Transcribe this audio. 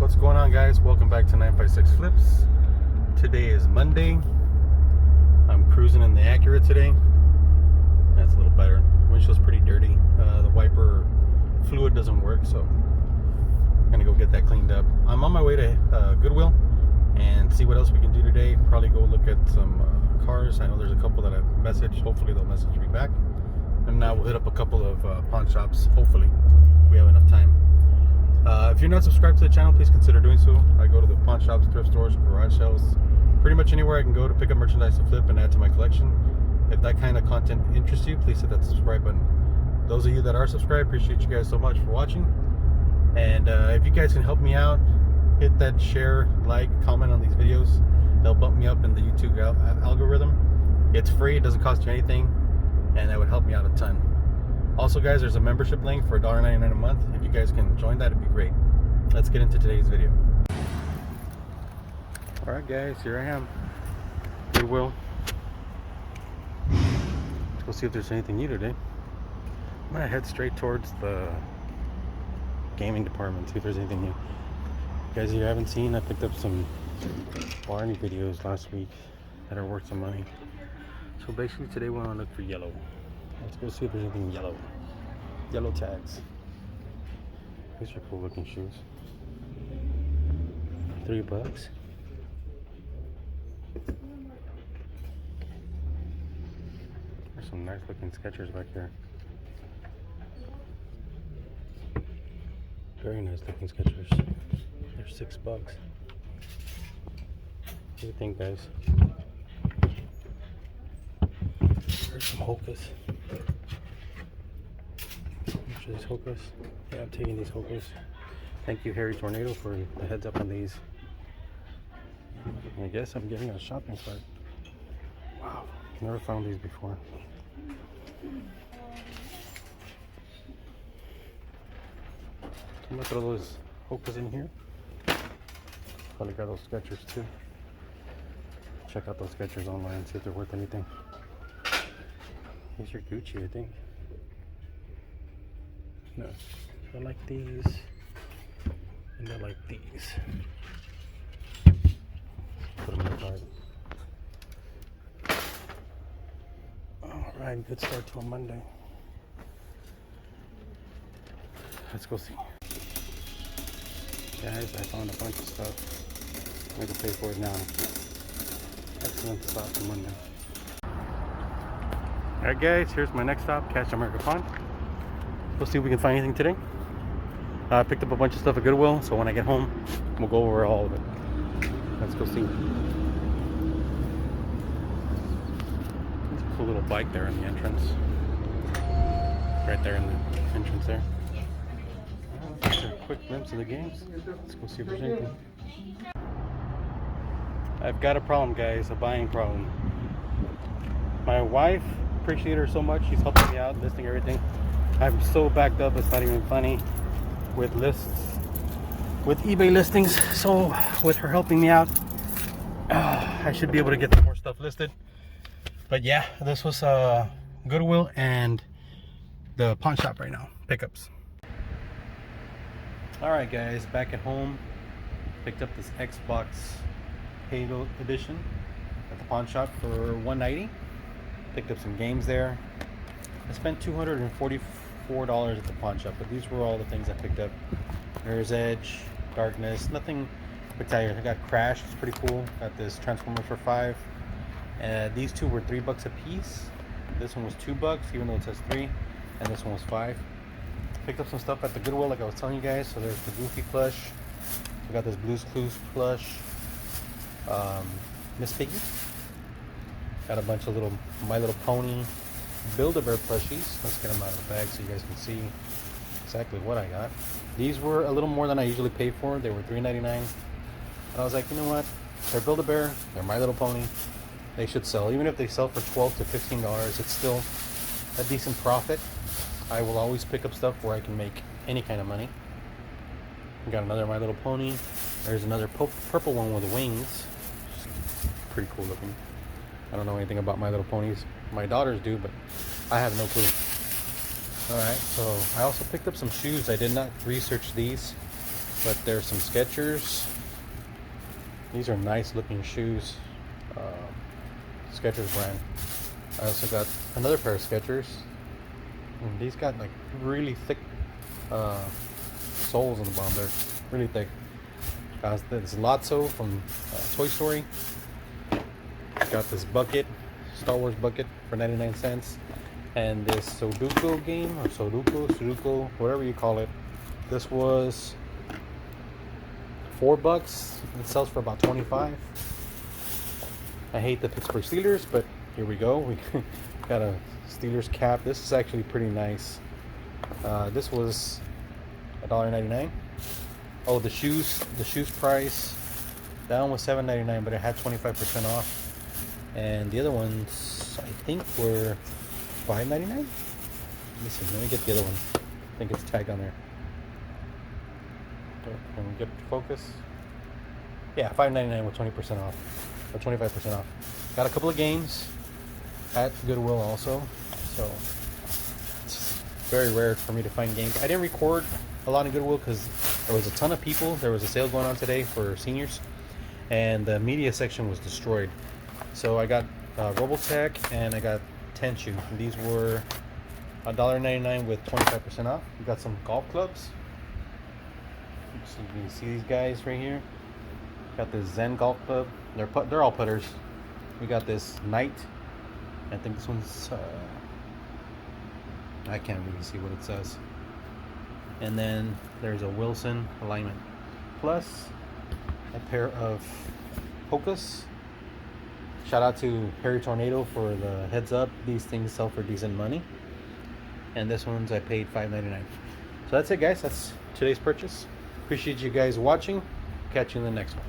What's going on, guys? Welcome back to 956 Flips. Today is Monday. I'm cruising in the Acura today. That's a little better. Windshield's pretty dirty. The wiper fluid doesn't work, so I'm gonna go get that cleaned up. I'm on my way to Goodwill and see what else we can do today. Probably go look at some cars. I know there's a couple that I've messaged. Hopefully they'll message me back. And now we'll hit up a couple of pawn shops. Hopefully we have enough time. If you're not subscribed to the channel, please consider doing so. I go to the pawn shops, thrift stores, garage sales, pretty much anywhere I can go to pick up merchandise to flip and add to my collection. If that kind of content interests you, please hit that subscribe button. Those of you that are subscribed, appreciate you guys so much for watching. And if you guys can help me out, hit that share, like, comment on these videos. They'll bump me up in the YouTube algorithm. It's free, it doesn't cost you anything, and that would help me out a ton. Also, guys, there's a membership link for $1.99 a month. If you guys can join that, it'd be great. Let's get into today's video. Alright, guys, here I am. Goodwill. Let's go see if there's anything new today. I'm gonna head straight towards the gaming department, see if there's anything new. Guys, if you haven't seen, I picked up some Barney videos last week that are worth some money. So basically today we want to look for yellow. Let's go see if there's anything yellow. Yellow tags. These are cool looking shoes. $3. There's some nice looking Skechers back here. Very nice looking Skechers. They're $6. What do you think, guys? There's some Hokas. Which is Hokas? Yeah, I'm taking these Hokas. Thank you, Harry Tornado, for the heads up on these. I guess I'm getting a shopping cart. Wow, never found these before. I'm gonna throw those Hokas in here. Probably got those Skechers too. Check out those Skechers online, see if they're worth anything. These are Gucci, I think. No, I like these, and I like these. Put them in the cart. Alright, good start to a Monday. Let's go see. Guys, I found a bunch of stuff. I'm gonna pay for it now. Excellent start to Monday. Alright, guys, here's my next stop, Cash America Pawn. We'll see if we can find anything today. I picked up a bunch of stuff at Goodwill, so when I get home, we'll go over all of it. Let's go see. There's a cool little bike there in the entrance. Right there in the entrance there. Just a quick glimpse of the games. Let's go see if there's anything. I've got a problem, guys, a buying problem. My wife, appreciate her so much. She's helping me out, listing everything. I'm so backed up, it's not even funny, with lists, with eBay listings. So with her helping me out, I should be able to get some more stuff listed. But yeah, this was Goodwill and the pawn shop right now, pickups. Alright, guys, back at home. Picked up this Xbox Halo edition at the pawn shop for $190. Picked up some games there. I spent $244 at the pawn shop, but these were all the things I picked up. Mirror's Edge, Darkness, nothing spectacular. I got Crash, it's pretty cool. Got this Transformers for $5. These two were $3 a piece. This one was $2, even though it says 3, and this one was 5. Picked up some stuff at the Goodwill, like I was telling you guys. So there's the Goofy plush. We got this Blue's Clues plush. Miss Piggy. Got a bunch of little My Little Pony Build-A-Bear plushies. Let's get them out of the bag so you guys can see exactly what I got. These were a little more than I usually pay for. They were $3.99. And I was like, you know what? They're Build-A-Bear. They're My Little Pony. They should sell. Even if they sell for $12 to $15, it's still a decent profit. I will always pick up stuff where I can make any kind of money. We got another My Little Pony. There's another purple one with wings. Pretty cool looking. I don't know anything about My Little Ponies. My daughters do, but I have no clue. Alright, so I also picked up some shoes. I did not research these. but there's some Skechers. These are nice looking shoes. Skechers brand. I also got another pair of Skechers. And these got like really thick soles on the bottom. They're really thick. This Lotso from Toy Story. Got this bucket, Star Wars bucket for 99 cents. And this Sudoku game, or Sudoku, whatever you call it. This was $4. It sells for about 25. I hate the Pittsburgh Steelers, but here we go. We got a Steelers cap. This is actually pretty nice. This was $1.99. Oh, the shoes price. That one was $7.99, but it had 25% off. And the other ones, I think, were $5.99. Let me see. Let me get the other one. I think it's tagged on there. Can we get it to focus? Yeah, $5.99 with 20% off, or 25% off. Got a couple of games at Goodwill also, so it's very rare for me to find games. I didn't record a lot in Goodwill because there was a ton of people. There was a sale going on today for seniors, and the media section was destroyed. So I got Robotech and I got Tenchu. These were $1.99 with 25% off. We got some golf clubs. So you can see these guys right here. Got this Zen Golf Club. They're all putters. We got this Knight. I think this one's I can't really see what it says. And then there's a Wilson alignment. Plus a pair of Pocus. Shout out to Harry Tornado for the heads up. These things sell for decent money. And this one's I paid $5.99. So that's it, guys. That's today's purchase. Appreciate you guys watching. Catch you in the next one.